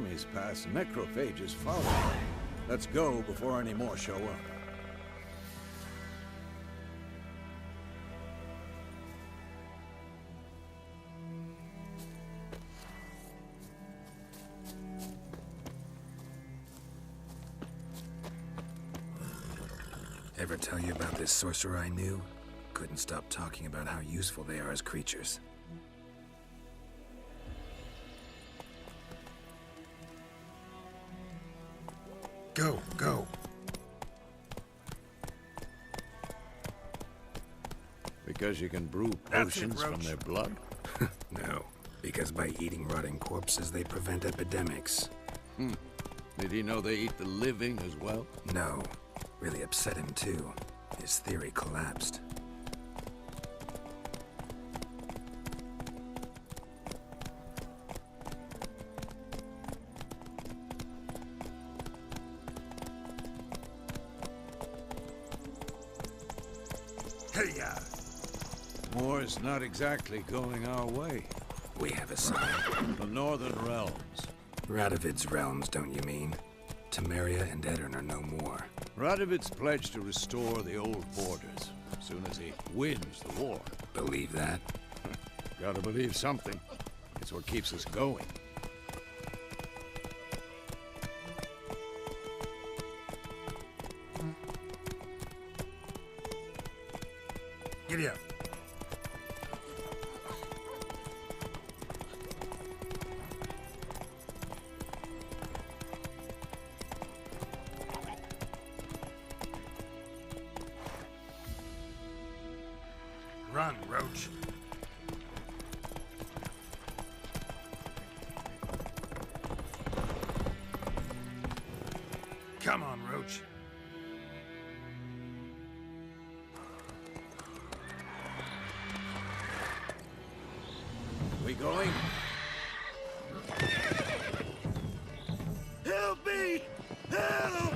armies pass, necrophages follow. Let's go before any more show up. Ever tell you about this sorcerer I knew? Couldn't stop talking about how useful they are as creatures. Go, go. Because you can brew potions from their blood? No, because by eating rotting corpses, they prevent epidemics. Did he know they eat the living as well? No. Really upset him, too. His theory collapsed. Hey-ya! War's not exactly going our way. We have a sign. The Northern Realms. Radovid's realms, don't you mean? Temeria and Edirn are no more. Radovid's pledged to restore the old borders as soon as he wins the war. Believe that? Gotta believe something. It's what keeps us going. Giddy up. Run, Roach. Come on, Roach. We going? Help me! Help!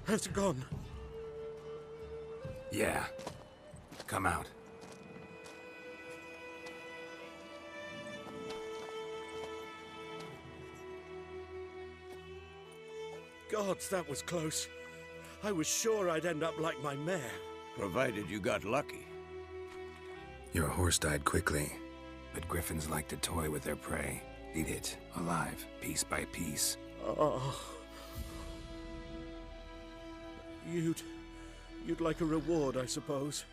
Has it gone? Yeah. Come out. Gods, that was close. I was sure I'd end up like my mare. Provided you got lucky. Your horse died quickly, but griffins like to toy with their prey. Eat it, alive, piece by piece. Oh. You'd like a reward, I suppose.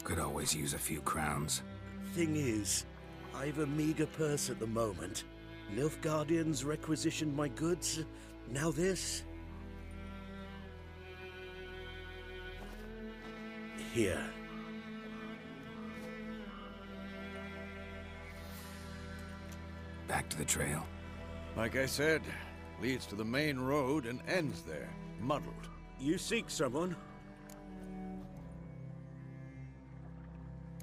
Could always use a few crowns. Thing is, I've a meager purse at the moment. Nilfgaardians requisitioned my goods. Now this. Here. Back to the trail. Like I said, leads to the main road and ends there, muddled. You seek someone?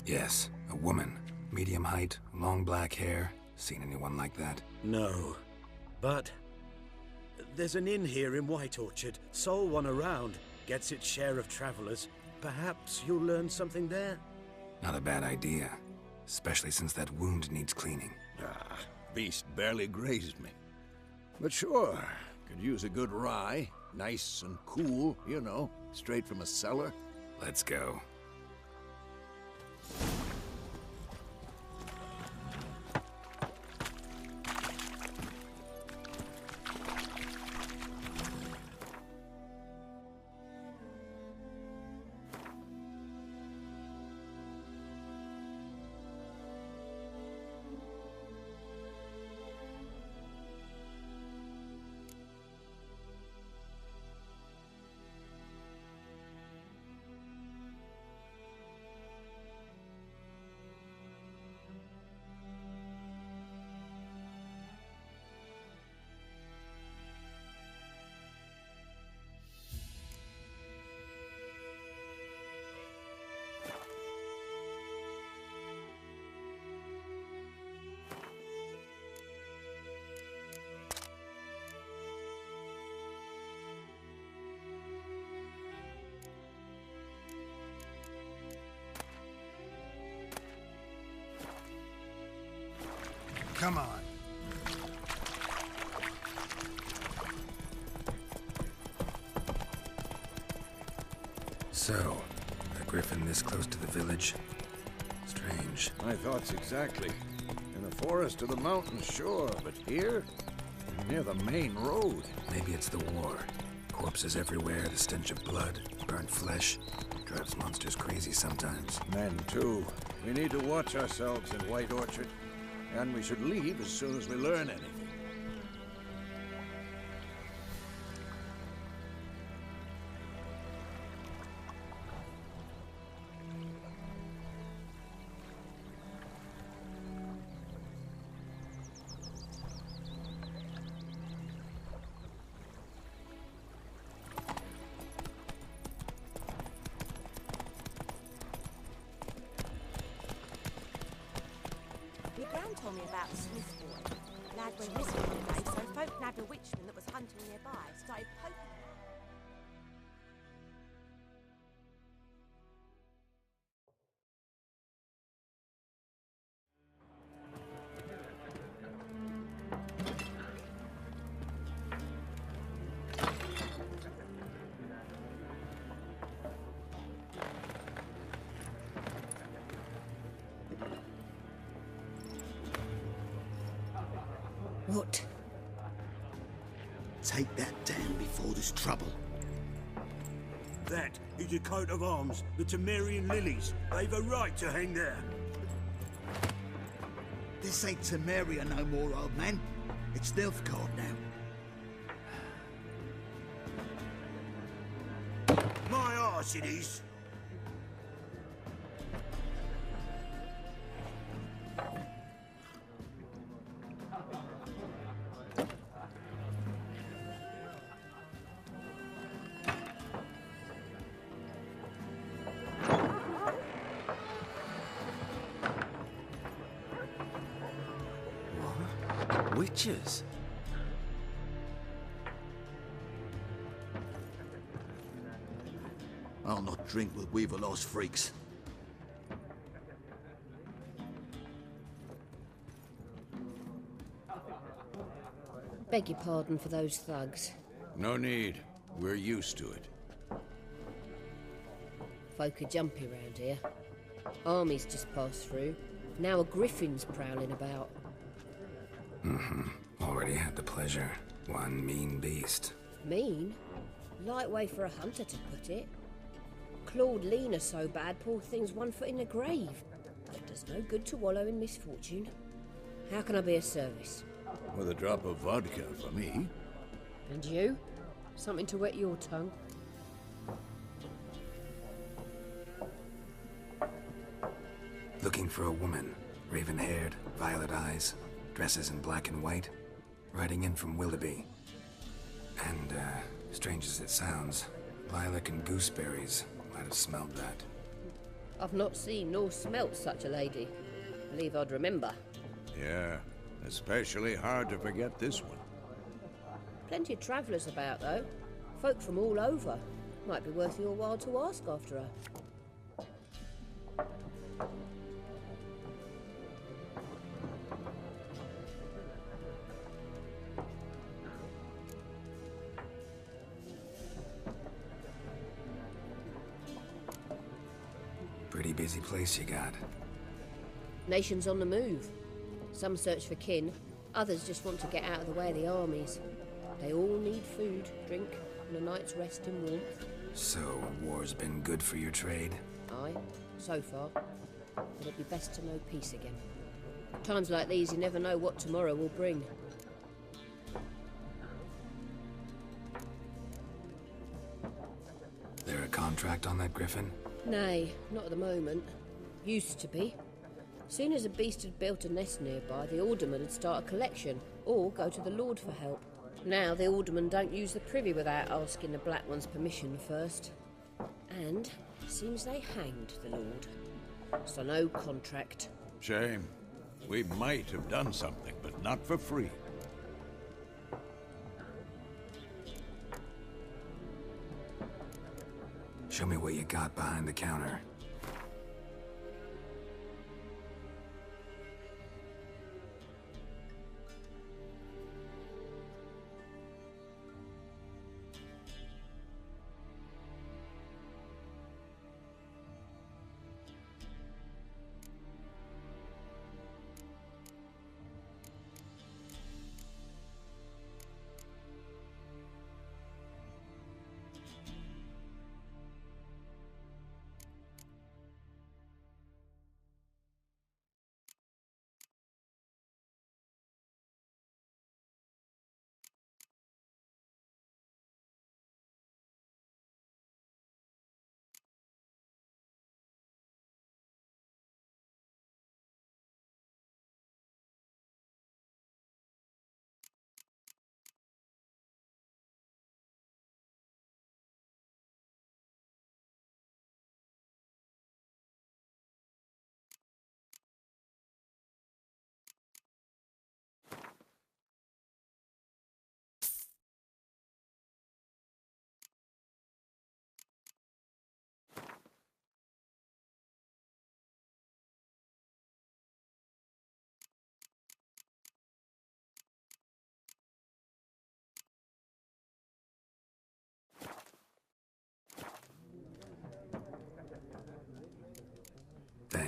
Yes, a woman. Medium height, long black hair. Seen anyone like that? No. But there's an inn here in White Orchard. Sole one around. Gets its share of travelers. Perhaps you'll learn something there? Not a bad idea. Especially since that wound needs cleaning. Beast barely grazed me. But sure, could use a good rye. Nice and cool, you know, straight from a cellar. Let's go. Come on. So, a griffin this close to the village? Strange. My thoughts exactly. In the forest or the mountains, sure, but here? Near the main road. Maybe it's the war. Corpses everywhere, the stench of blood, burnt flesh. Drives monsters crazy sometimes. Men, too. We need to watch ourselves in White Orchard. And we should leave as soon as we learn anything. Your gran told me about the Smith boy. Lad went missing one day, so folk nabbed a witchman that was hunting nearby, started poking him. What? Take that down before there's trouble. That is a coat of arms, the Temerian lilies. They've a right to hang there. This ain't Temeria no more, old man. It's Nilfgaard now. My arse it is. Witches? I'll not drink with Weaverlaw's freaks. Beg your pardon for those thugs. No need. We're used to it. Folk are jumpy round here. Armies just passed through. Now a griffin's prowling about. Already had the pleasure. One mean beast. Mean? Light way for a hunter to put it. Clawed Lena so bad, poor thing's 1 foot in the grave. It does no good to wallow in misfortune. How can I be of service? With a drop of vodka for me. And you? Something to wet your tongue? Looking for a woman. Raven-haired, violet eyes, dresses in black and white. Riding in from Willoughby. And, strange as it sounds, lilac and gooseberries might have smelled that. I've not seen nor smelt such a lady. Believe I'd remember. Yeah, especially hard to forget this one. Plenty of travellers about, though. Folk from all over. Might be worth your while to ask after her. Pretty busy place you got. Nations on the move. Some search for kin, others just want to get out of the way of the armies. They all need food, drink, and a night's rest and warmth. So, war's been good for your trade? Aye, so far. But it'd be best to know peace again. Times like these, you never know what tomorrow will bring. There a contract on that griffin? Nay, not at the moment. Used to be. Soon as a beast had built a nest nearby, the alderman would start a collection, or go to the Lord for help. Now the aldermen don't use the privy without asking the Black One's permission first. And seems they hanged the Lord. So no contract. Shame. We might have done something, but not for free. Show me what you got behind the counter.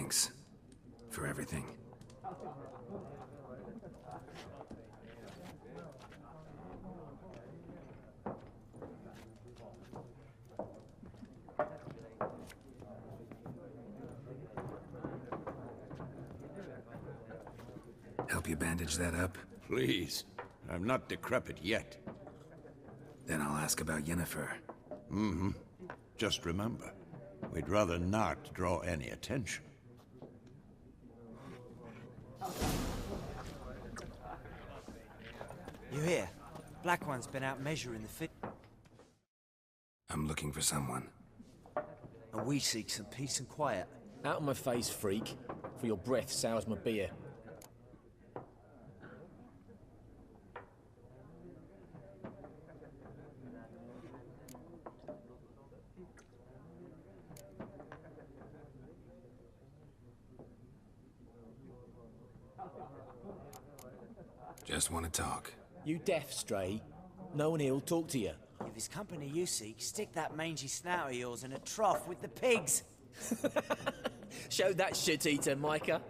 Thanks. For everything. Help you bandage that up? Please. I'm not decrepit yet. Then I'll ask about Yennefer. Mm-hmm. Just remember, we'd rather not draw any attention. You hear? Black One's been out measuring the fit. I'm looking for someone. And we seek some peace and quiet. Out of my face, freak. For your breath sours my beer. Just want to talk. You deaf, Stray? No one here'll talk to you. If it's company you seek, stick that mangy snout of yours in a trough with the pigs. Show that shit-eater, Micah.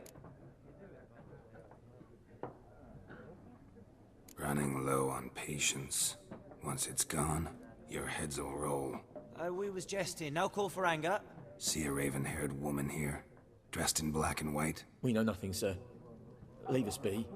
Running low on patience. Once it's gone, your heads will roll. Oh, we was jesting. No call for anger. See a raven-haired woman here, dressed in black and white? We know nothing, sir. Leave us be.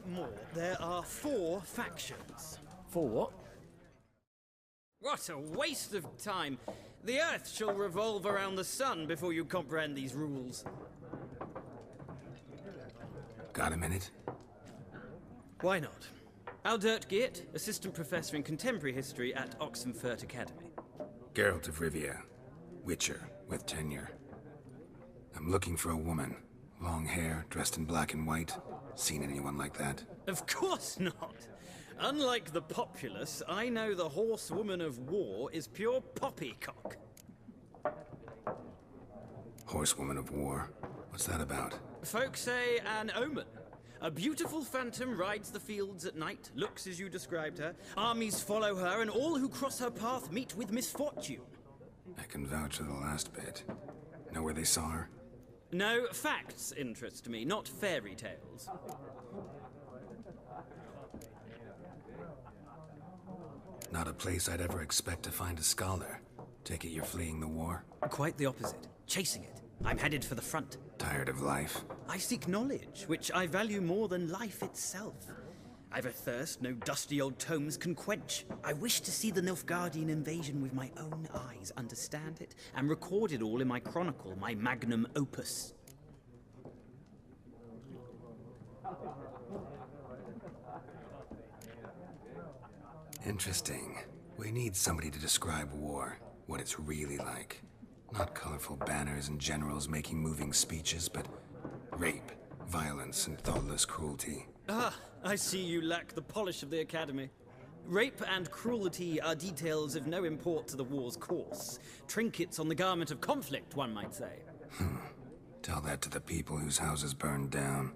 More. There are 4 factions. For what? What a waste of time! The Earth shall revolve around the sun before you comprehend these rules. Got a minute? Why not? Aldert Geert, Assistant Professor in Contemporary History at Oxenfurt Academy. Geralt of Rivia. Witcher, with tenure. I'm looking for a woman. Long hair, dressed in black and white. Seen anyone like that? Of course not! Unlike the populace, I know the horsewoman of war is pure poppycock. Horsewoman of war? What's that about? Folk say an omen. A beautiful phantom rides the fields at night, looks as you described her. Armies follow her, and all who cross her path meet with misfortune. I can vouch for the last bit. Know where they saw her? No, facts interest me, not fairy tales. Not a place I'd ever expect to find a scholar. Take it you're fleeing the war? Quite the opposite. Chasing it. I'm headed for the front. Tired of life? I seek knowledge, which I value more than life itself. I've a thirst no dusty old tomes can quench. I wish to see the Nilfgaardian invasion with my own eyes, understand it, and record it all in my chronicle, my magnum opus. Interesting. We need somebody to describe war, what it's really like. Not colorful banners and generals making moving speeches, but rape, violence, and thoughtless cruelty. Ah, I see you lack the polish of the Academy. Rape and cruelty are details of no import to the war's course. Trinkets on the garment of conflict, one might say. Tell that to the people whose houses burned down.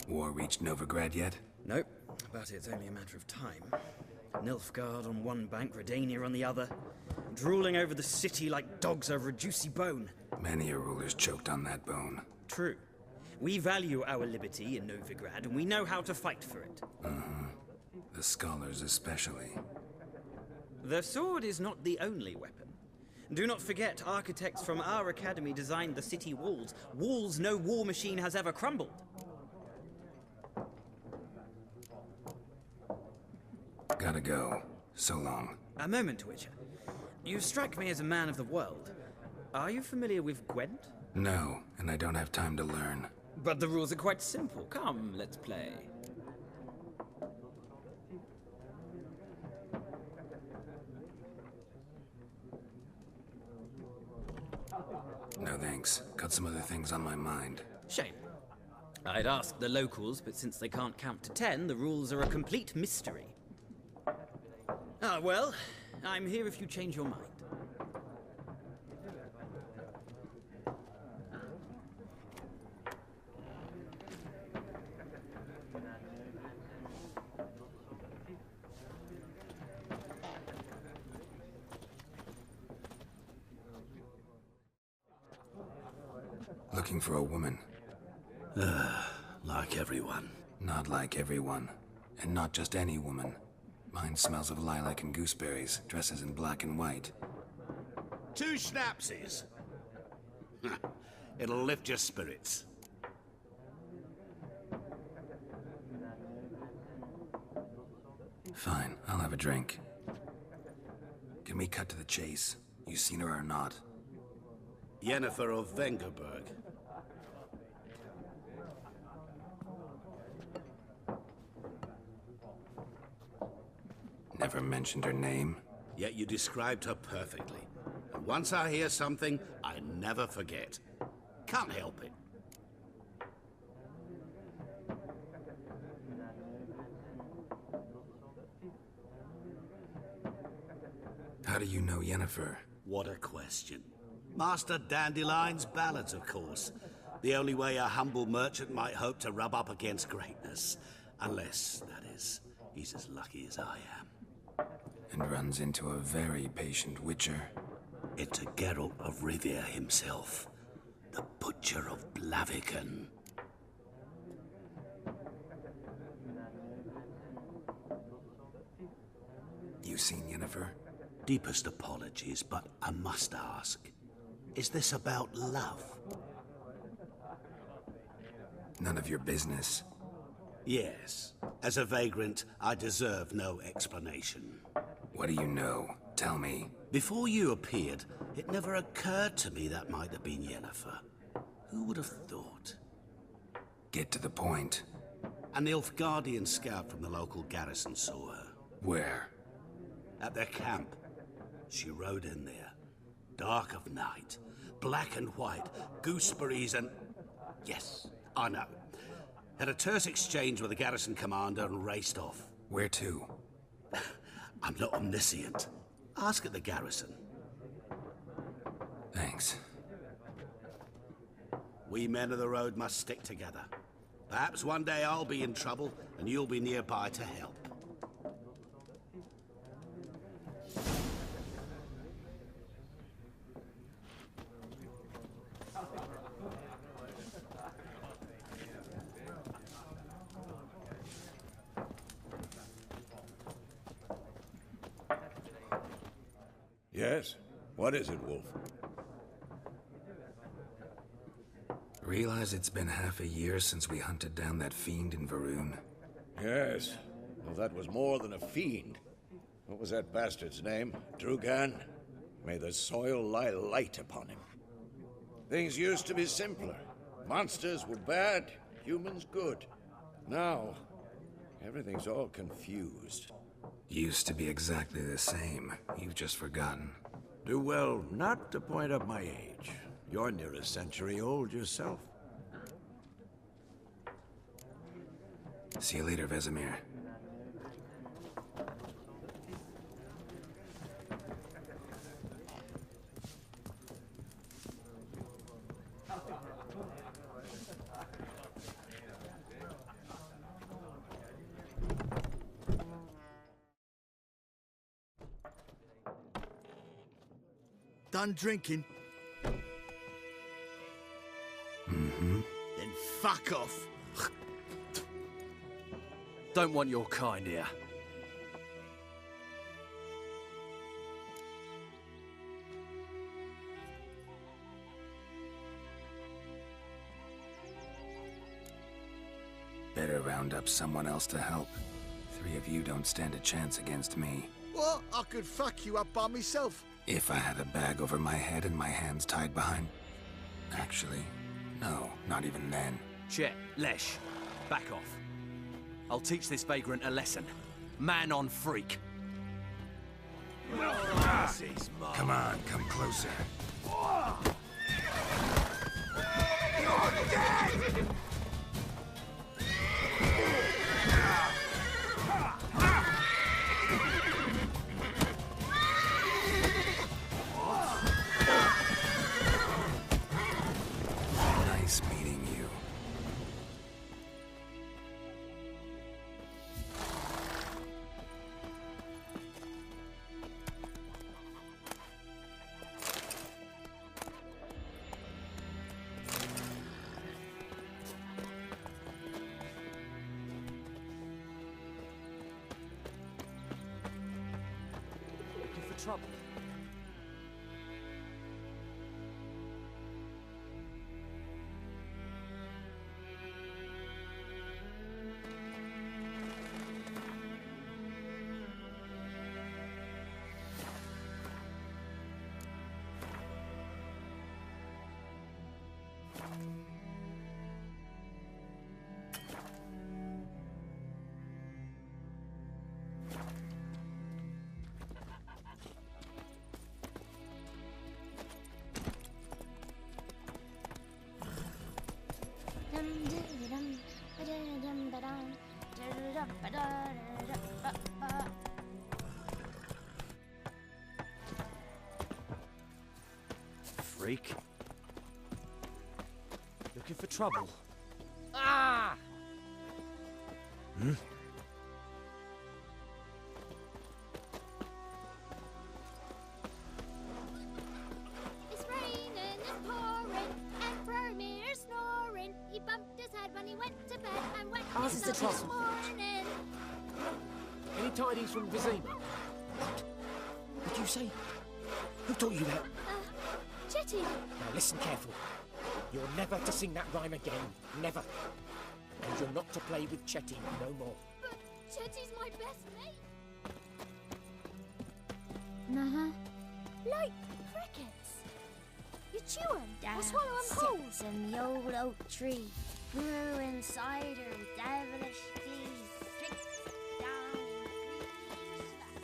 War reached Novigrad yet? Nope, but it's only a matter of time. Nilfgaard on one bank, Redania on the other, drooling over the city like dogs over a juicy bone. Many a ruler's choked on that bone. True. We value our liberty in Novigrad, and we know how to fight for it. The scholars especially. The sword is not the only weapon. Do not forget, architects from our academy designed the city walls. Walls no war machine has ever crumbled. Gotta go. So long. A moment, Witcher. You strike me as a man of the world. Are you familiar with Gwent? No, and I don't have time to learn. But the rules are quite simple. Come, let's play. thanks. Got some other things on my mind. Shame. I'd ask the locals, but since they can't count to 10, the rules are a complete mystery. Ah, well, I'm here if you change your mind. Looking for a woman. Like everyone. Not like everyone. And not just any woman. Mine smells of lilac and gooseberries, dresses in black and white. 2 schnapsies. It'll lift your spirits. Fine, I'll have a drink. Can we cut to the chase? You seen her or not? Yennefer of Vengerberg. Never mentioned her name. Yet you described her perfectly. And once I hear something, I never forget. Can't help it. How do you know Yennefer? What a question. Master Dandelion's ballads, of course. The only way a humble merchant might hope to rub up against greatness. Unless, that is, he's as lucky as I am. And runs into a very patient witcher. Into Geralt of Rivia himself. The Butcher of Blaviken. You seen Yennefer? Deepest apologies, but I must ask. Is this about love? None of your business. Yes. As a vagrant, I deserve no explanation. What do you know? Tell me. Before you appeared, it never occurred to me that might have been Yennefer. Who would have thought? Get to the point. An Nilfgaardian scout from the local garrison saw her. Where? At their camp. She rode in there. Dark of night. Black and white. Gooseberries and... Yes, I know. Had a terse exchange with the garrison commander and raced off. Where to? I'm not omniscient. Ask at the garrison. Thanks. We men of the road must stick together. Perhaps one day I'll be in trouble and you'll be nearby to help. Yes? What is it, Wolf? Realize it's been half a year since we hunted down that fiend in Varun? Yes. Well, that was more than a fiend. What was that bastard's name? Drugan? May the soil lie light upon him. Things used to be simpler. Monsters were bad, humans good. Now, everything's all confused. Used to be exactly the same. You've just forgotten. Do well not to point up my age. You're near a century old yourself. See you later, Vesemir. Done drinking? Mm-hmm. Then fuck off. Don't want your kind here. Better round up someone else to help. 3 of you don't stand a chance against me. What? I could fuck you up by myself. If I had a bag over my head and my hands tied behind... Actually, no, not even then. Chet, Lesh, back off. I'll teach this vagrant a lesson. Man on freak. Come on, come closer. Nice meeting you. Looking for trouble? Freak. Looking for trouble? Ah! Hmm? It's raining, it's pouring, and Vermeer's snoring. He bumped his head when he went to bed and went How's his the nose this trouble? morning. Any tidings from Vizima? Did you say? Who taught you that? Chetty. Now listen careful. You're never to sing that rhyme again. Never. And you're not to play with Chetty no more. But Chetty's my best mate. Uh-huh. Like crickets. You chew 'em or swallow 'em whole. Sits in the old oak tree, brewing cider with devilish teeth. Drinks down in green stuff.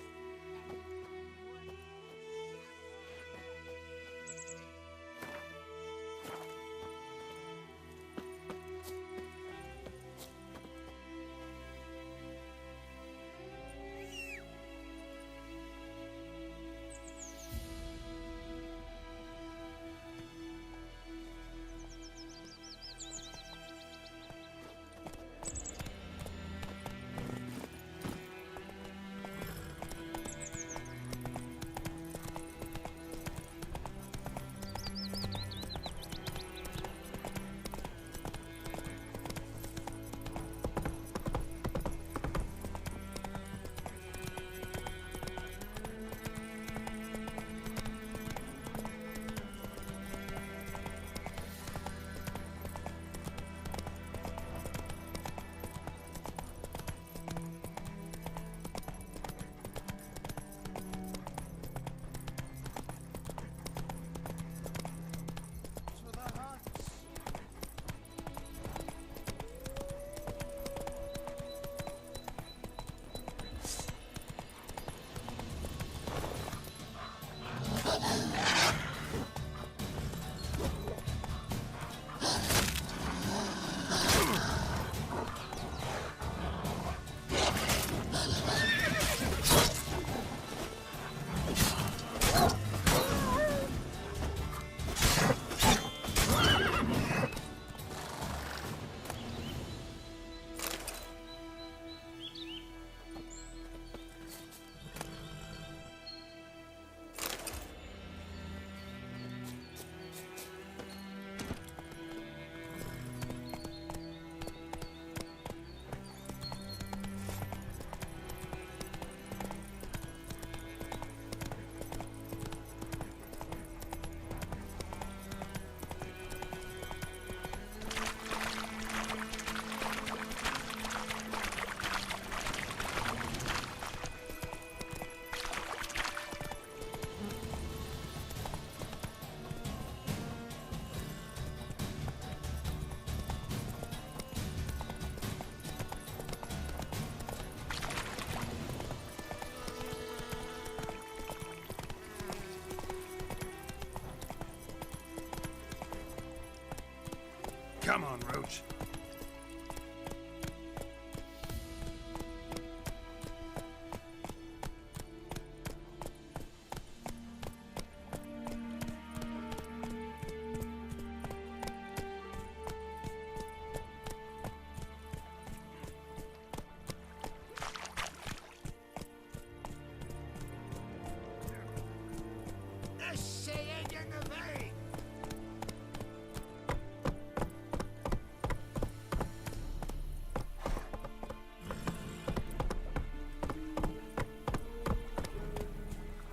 Come on, Roach.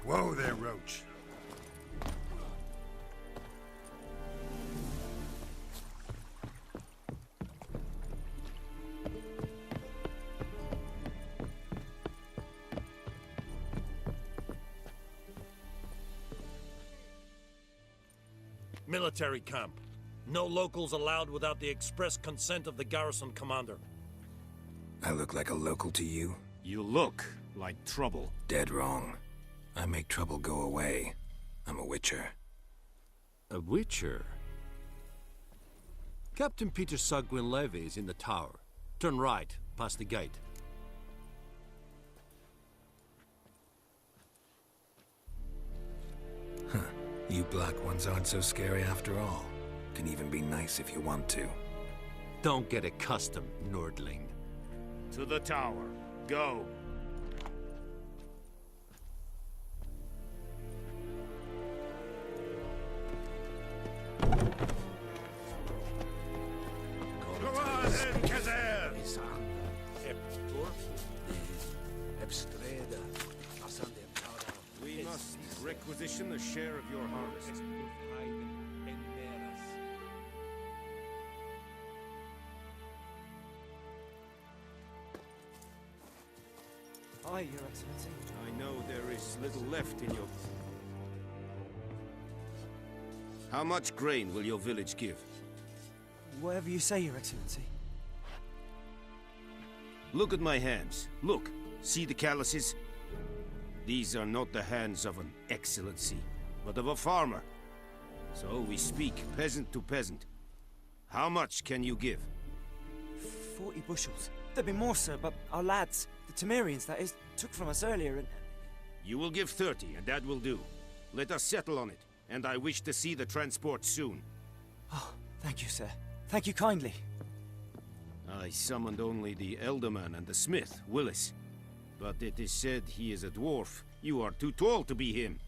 Whoa there, Roach. Military camp. No locals allowed without the express consent of the garrison commander. I look like a local to you? You look like trouble. Dead wrong. I make trouble go away. I'm a witcher. A witcher? Captain Peter Sagwin Levy is in the tower. Turn right, past the gate. Huh. You black ones aren't so scary after all. Can even be nice if you want to. Don't get accustomed, Nordling. To the tower. Go. Go on then, Kazer! We must requisition a share of your harvest. Aye, Your Excellency. I know there is little left in your... How much grain will your village give? Whatever you say, Your Excellency. Look at my hands. Look. See the calluses? These are not the hands of an excellency, but of a farmer. So we speak peasant to peasant. How much can you give? 40 bushels. There'd be more, sir, but our lads, the Temerians, that is, took from us earlier and... You will give 30, and that will do. Let us settle on it, and I wish to see the transport soon. Oh, thank you, sir. Thank you kindly. I summoned only the Elderman and the smith, Willis. But it is said he is a dwarf. You are too tall to be him.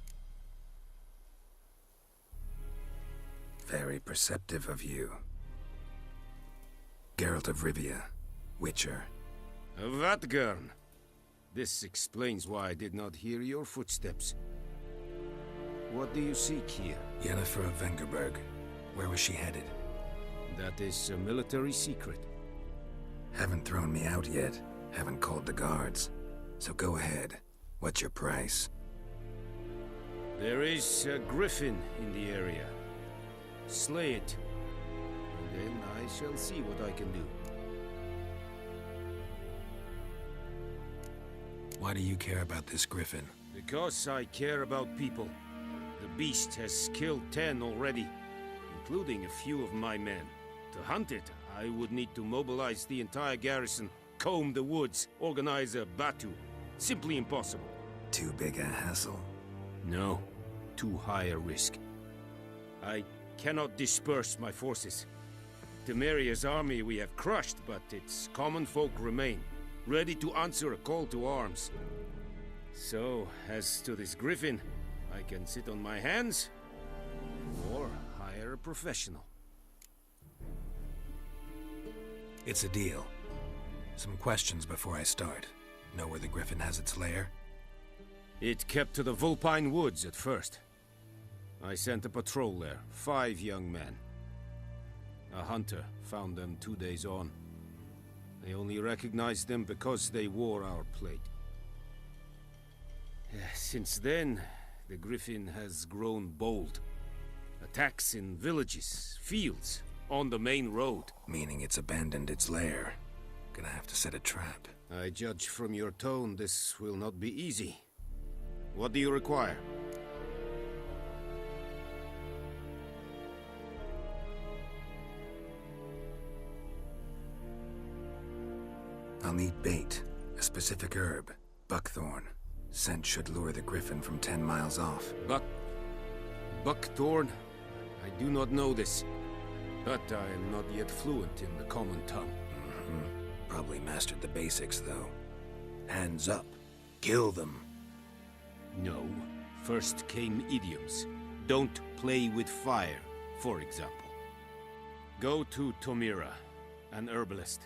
Very perceptive of you. Geralt of Rivia, Witcher. Vatgern. This explains why I did not hear your footsteps. What do you seek here? Yennefer of Vengerberg. Where was she headed? That is a military secret. Haven't thrown me out yet. Haven't called the guards. So go ahead. What's your price? There is a griffin in the area. Slay it. And then I shall see what I can do. Why do you care about this griffin? Because I care about people. The beast has killed 10 already, including a few of my men. To hunt it, I would need to mobilize the entire garrison, comb the woods, organize a batu. Simply impossible. Too big a hassle? No. Too high a risk. I cannot disperse my forces. Temeria's army we have crushed, but its common folk remain, ready to answer a call to arms. So, as to this griffin, I can sit on my hands, or hire a professional. It's a deal. Some questions before I start. Know where the griffin has its lair? It kept to the Vulpine Woods at first. I sent a patrol there, 5 young men. A hunter found them 2 days on. I only recognized them because they wore our plate. Since then, the griffin has grown bold. Attacks in villages, fields, on the main road. Meaning it's abandoned its lair. Gonna have to set a trap. I judge from your tone this will not be easy. What do you require? I'll need bait, a specific herb, buckthorn. Scent should lure the griffin from 10 miles off. Buckthorn? I do not know this, but I am not yet fluent in the common tongue. Probably mastered the basics, though. Hands up. Kill them. No. First came idioms. Don't play with fire, for example. Go to Tomira, an herbalist.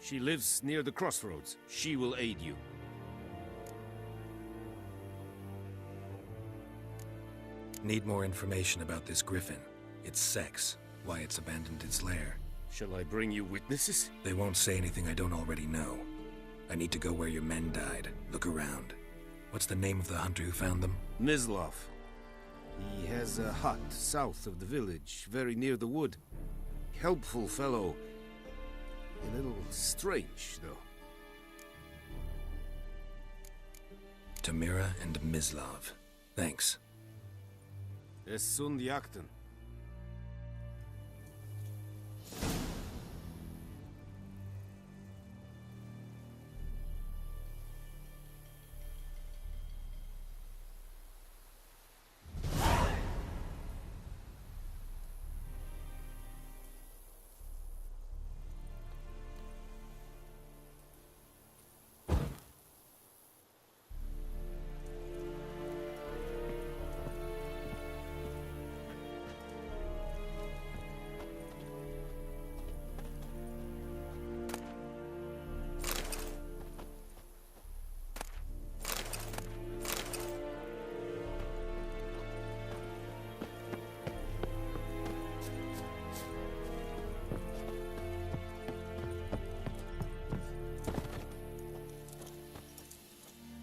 She lives near the crossroads. She will aid you. Need more information about this griffin. Its sex, why it's abandoned its lair. Shall I bring you witnesses? They won't say anything I don't already know. I need to go where your men died. Look around. What's the name of the hunter who found them? Mislav. He has a hut south of the village, very near the wood. Helpful fellow. A little strange, though. Tomira and Mislav. Thanks. Es sunt jakten.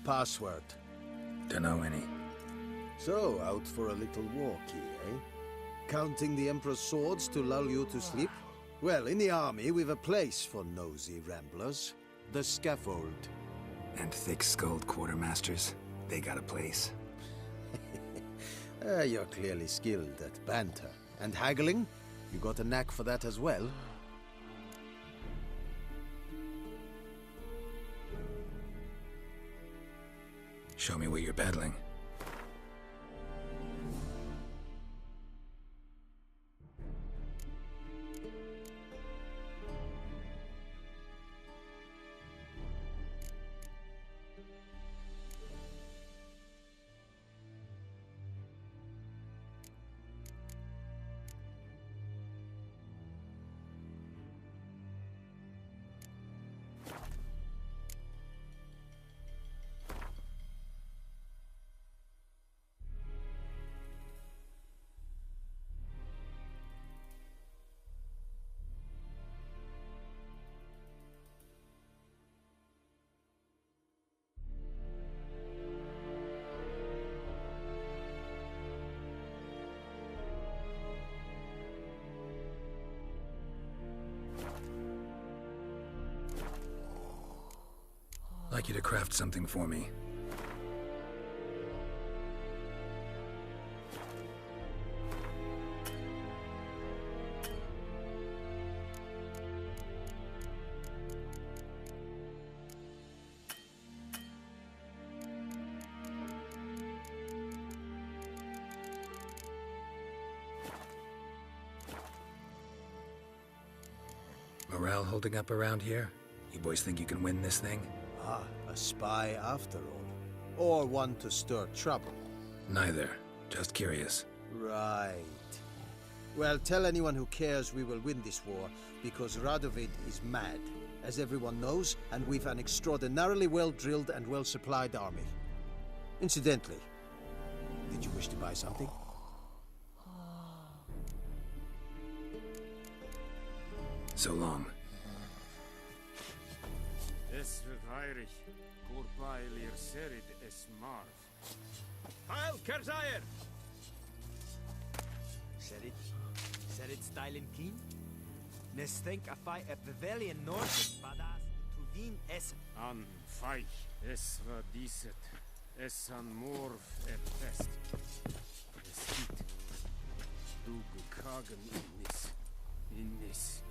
Password? Dunno any. So, out for a little walkie, eh? Counting the Emperor's swords to lull you to sleep? Well, in the army, we've a place for nosy ramblers. The scaffold. And thick-skulled quartermasters. They got a place. You're clearly skilled at banter. And haggling? You got a knack for that as well? Show me what you're peddling. I'd like you to craft something for me. Morale holding up around here? You boys think you can win this thing? Ah, a spy after all. Or one to stir trouble. Neither. Just curious. Right. Well, tell anyone who cares we will win this war, because Radovid is mad, as everyone knows, and we've an extraordinarily well-drilled and well-supplied army. Incidentally, did you wish to buy something? So long. Es verheirig, Corpailir serid es marv. Heil Kerzair! Serid style in keen? Nes think a fight at Pavilion North Badas to Wien Essen. An feich, es war diset, es an morv pest. Es hit, du gekagen in nis.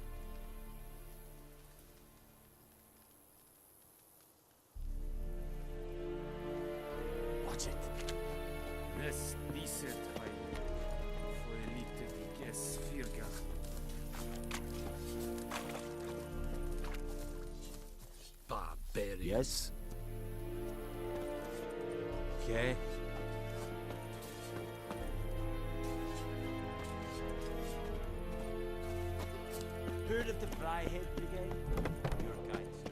Barbarian. Yes? Okay. Heard of the Fryhead Brigade? Your kind, sir.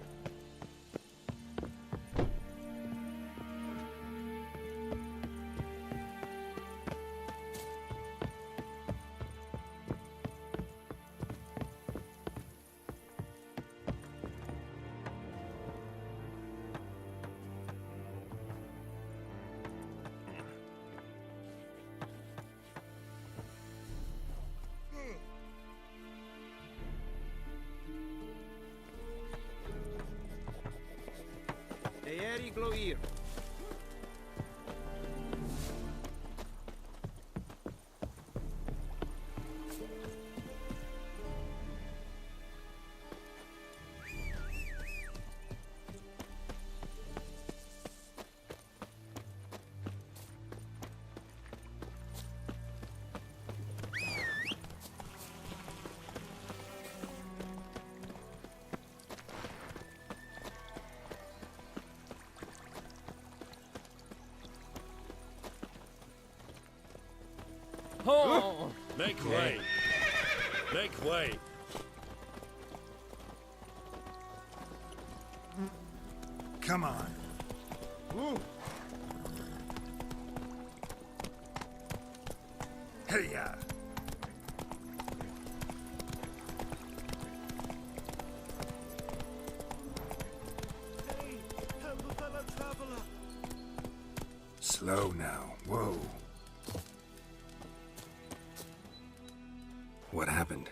Gloir. Oh! Make way! Make way! Come on. Ooh. Hey-ya! Hey, help a fellow traveler. Slow now. Whoa. What happened?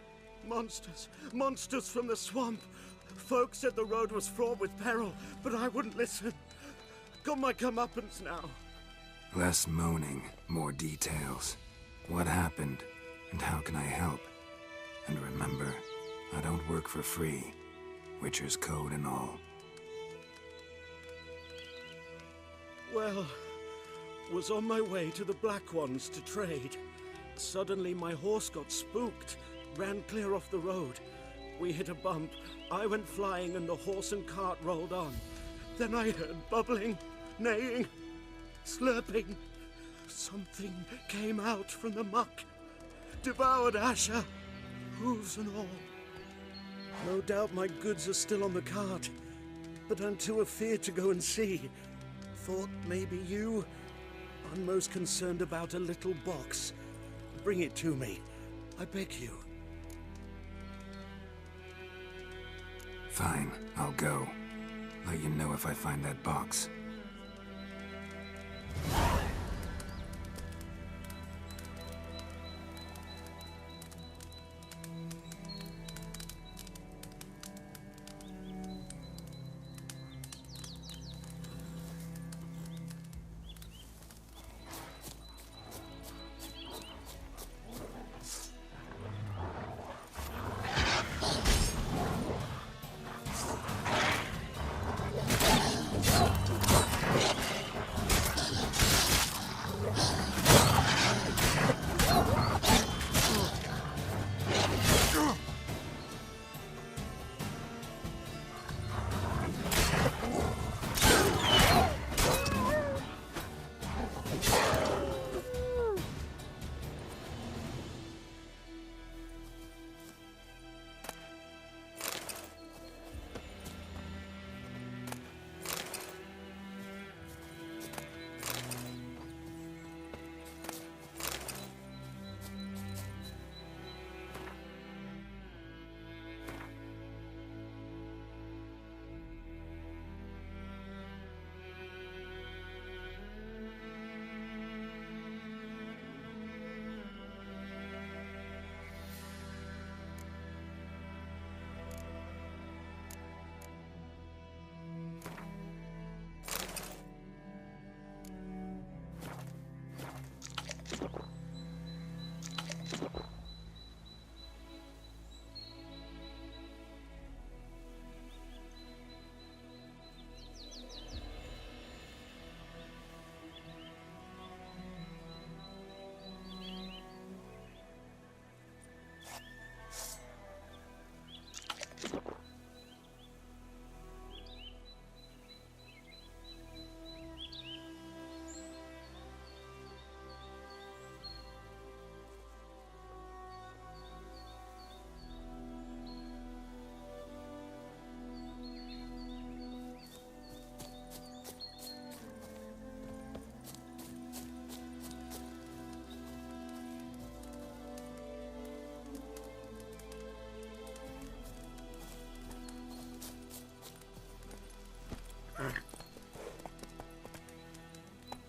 Monsters. Monsters from the swamp. Folk said the road was fraught with peril, but I wouldn't listen. Got my comeuppance now. Less moaning, more details. What happened, and how can I help? And remember, I don't work for free. Witcher's code and all. Well, was on my way to the Black Ones to trade. Suddenly my horse got spooked, ran clear off the road. We hit a bump, I went flying and the horse and cart rolled on. Then I heard bubbling, neighing, slurping. Something came out from the muck, devoured Asher, hooves and all. No doubt my goods are still on the cart, but I'm too afeard to go and see. Thought maybe you. I'm most concerned about a little box. Bring it to me, I beg you. Fine, I'll go. Let you know if I find that box.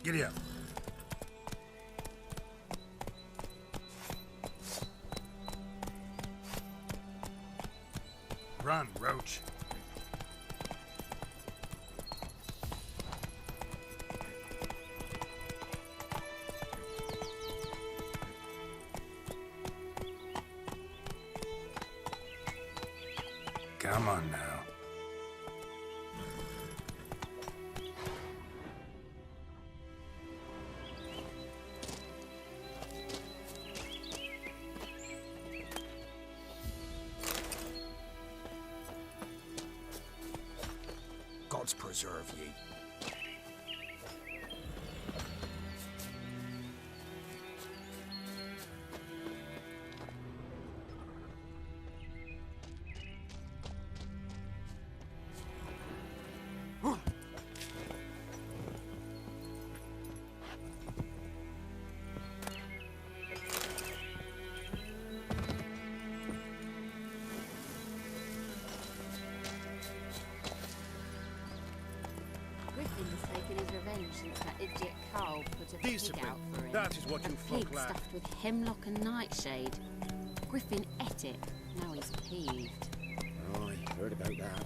Giddy up. Run, Roach. Come on now. Gods preserve ye. Griffin's taken his revenge since that idiot Carl put a pig Discipline. out for him. That is what you a folk pig lack. stuffed with hemlock and nightshade. Griffin ate it. Now he's peeved. Oh, I heard about that.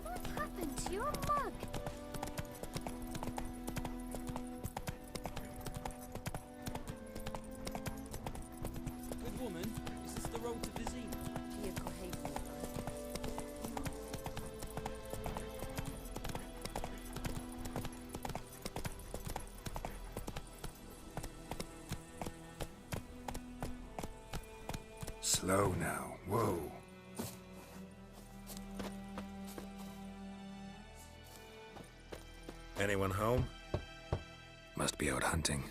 What happened to your mug? Good woman, is this the road to Vizima? Slow now. Whoa. Anyone home? Must be out hunting.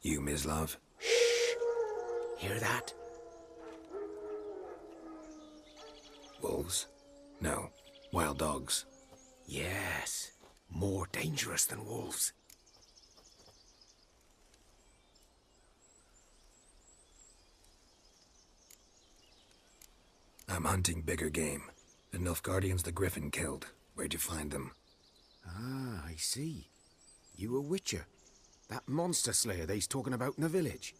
You, Mislav? Hear that? Wolves? No. Wild dogs. Yes. More dangerous than wolves. I'm hunting bigger game. The Nilfgaardians the Griffin killed. Where'd you find them? Ah, I see. You a witcher. That monster slayer they's talking about in the village.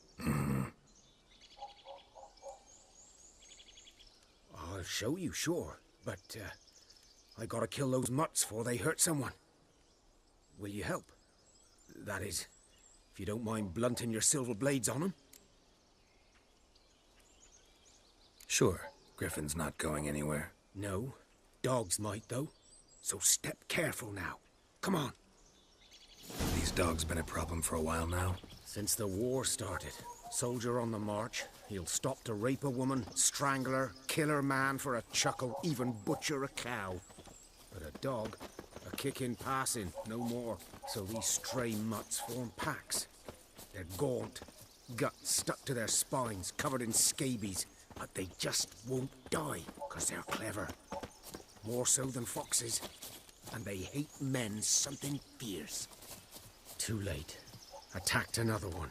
I'll show you, sure. But, I gotta kill those mutts before they hurt someone. Will you help? That is, if you don't mind blunting your silver blades on them. Sure. Griffin's not going anywhere. No. Dogs might, though. So step careful now. Come on. These dogs been a problem for a while now? Since the war started. Soldier on the march. He'll stop to rape a woman, strangle her, kill her man for a chuckle, even butcher a cow. But a dog, a kick in passing, no more. So these stray mutts form packs. They're gaunt, guts stuck to their spines, covered in scabies. But they just won't die, 'cause they're clever. More so than foxes. And they hate men something fierce. Too late. Attacked another one.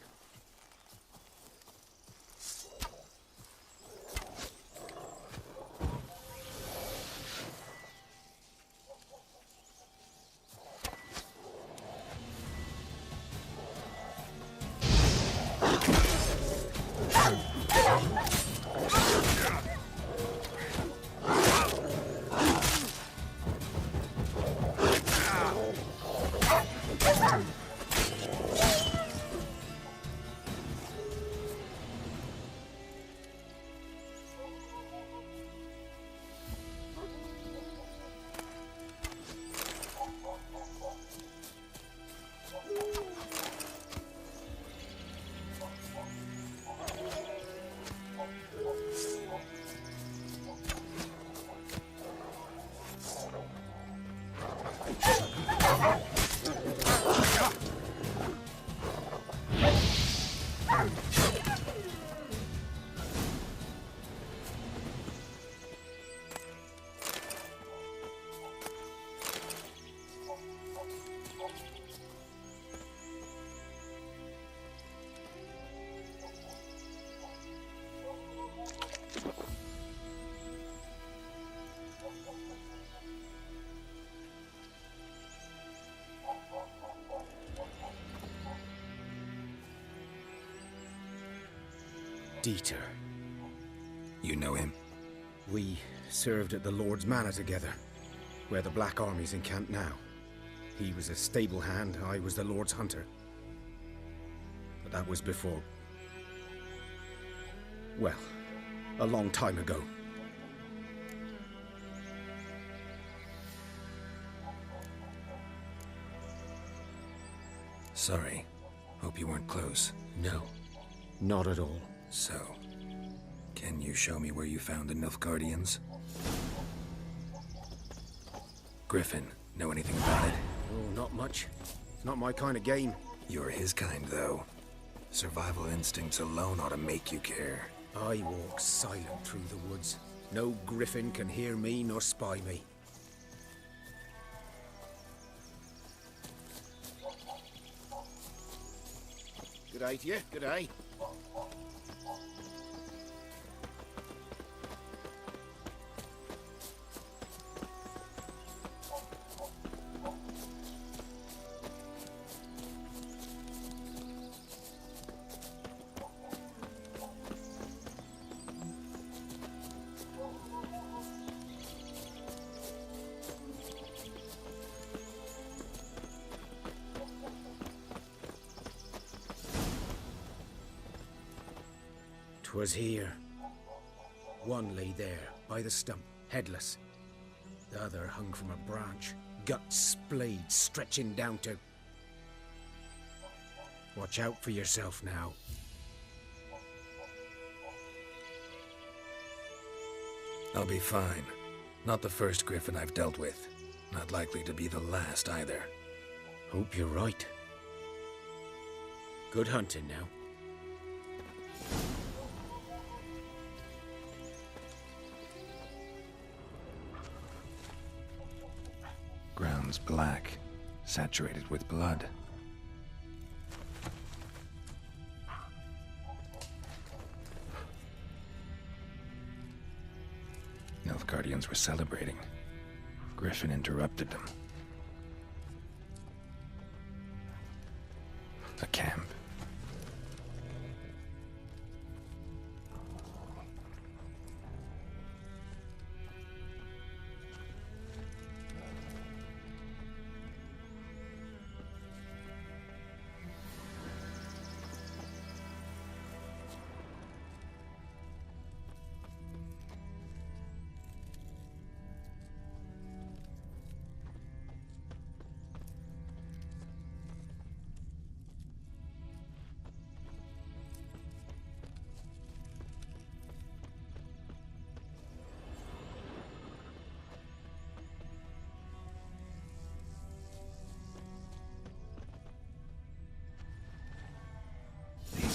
Dieter. You know him? We served at the Lord's Manor together, where the Black Army's encamped now. He was a stable hand, I was the Lord's hunter. But that was before... well, a long time ago. Sorry. Hope you weren't close. No, not at all. So, can you show me where you found the Nilfgaardians? Griffin, know anything about it? Oh, not much. It's not my kind of game. You're his kind, though. Survival instincts alone ought to make you care. I walk silent through the woods. No griffin can hear me nor spy me. Good day to you, good day. 'Twas here. One lay there, by the stump, headless. The other hung from a branch, guts splayed, stretching down to... Watch out for yourself now. I'll be fine. Not the first griffin I've dealt with. Not likely to be the last either. Hope you're right. Good hunting now. Ground's black, saturated with blood. Nilfgaardians were celebrating. Griffin interrupted them. A camp.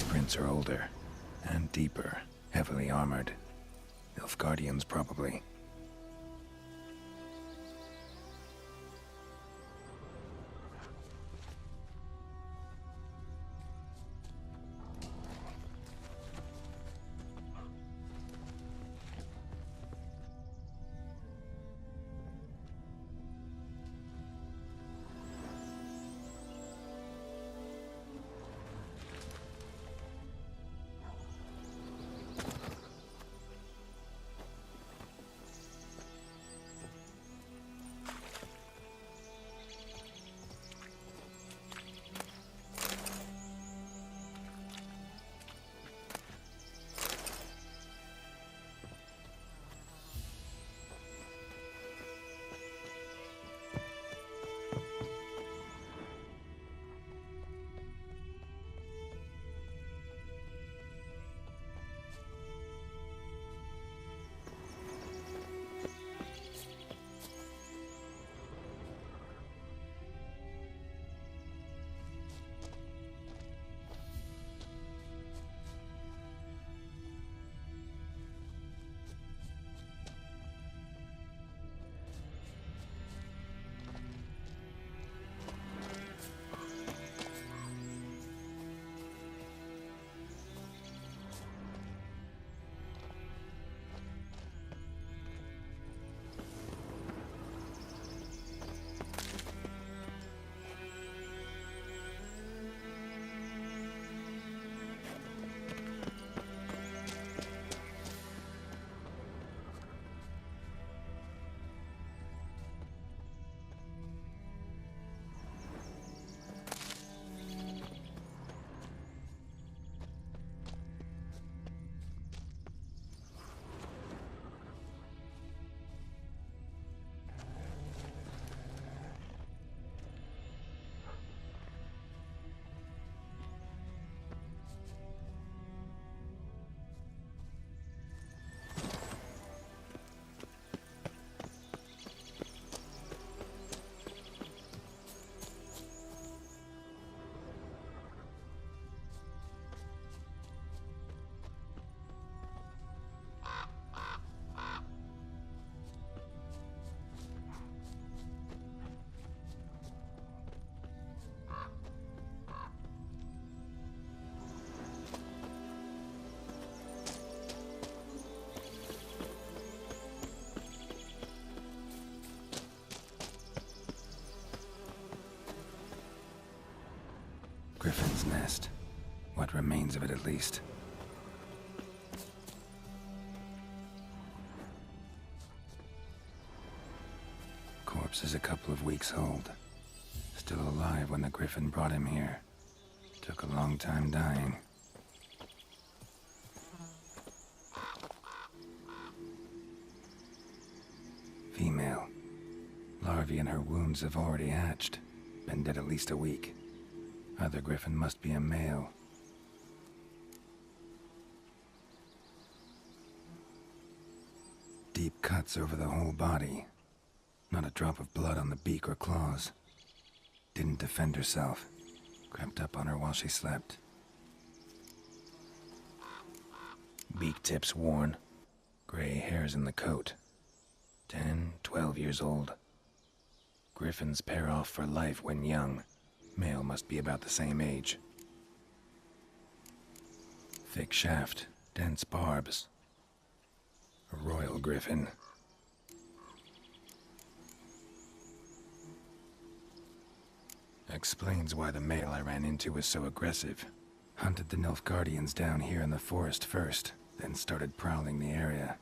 Prints are older and deeper, heavily armored. Nilfgaardians, probably. nest. What remains of it, at least. Corpse is a couple of weeks old. Still alive when the Griffin brought him here. Took a long time dying. Female. Larvae in her wounds have already hatched. Been dead at least a week. Other Griffin must be a male. Deep cuts over the whole body. Not a drop of blood on the beak or claws. Didn't defend herself. Crept up on her while she slept. Beak tips worn. Gray hairs in the coat. 10, 12 years old. Griffins pair off for life when young. Male must be about the same age. Thick shaft, dense barbs. A royal griffin. Explains why the male I ran into was so aggressive. Hunted the Nilfgaardians down here in the forest first, then started prowling the area.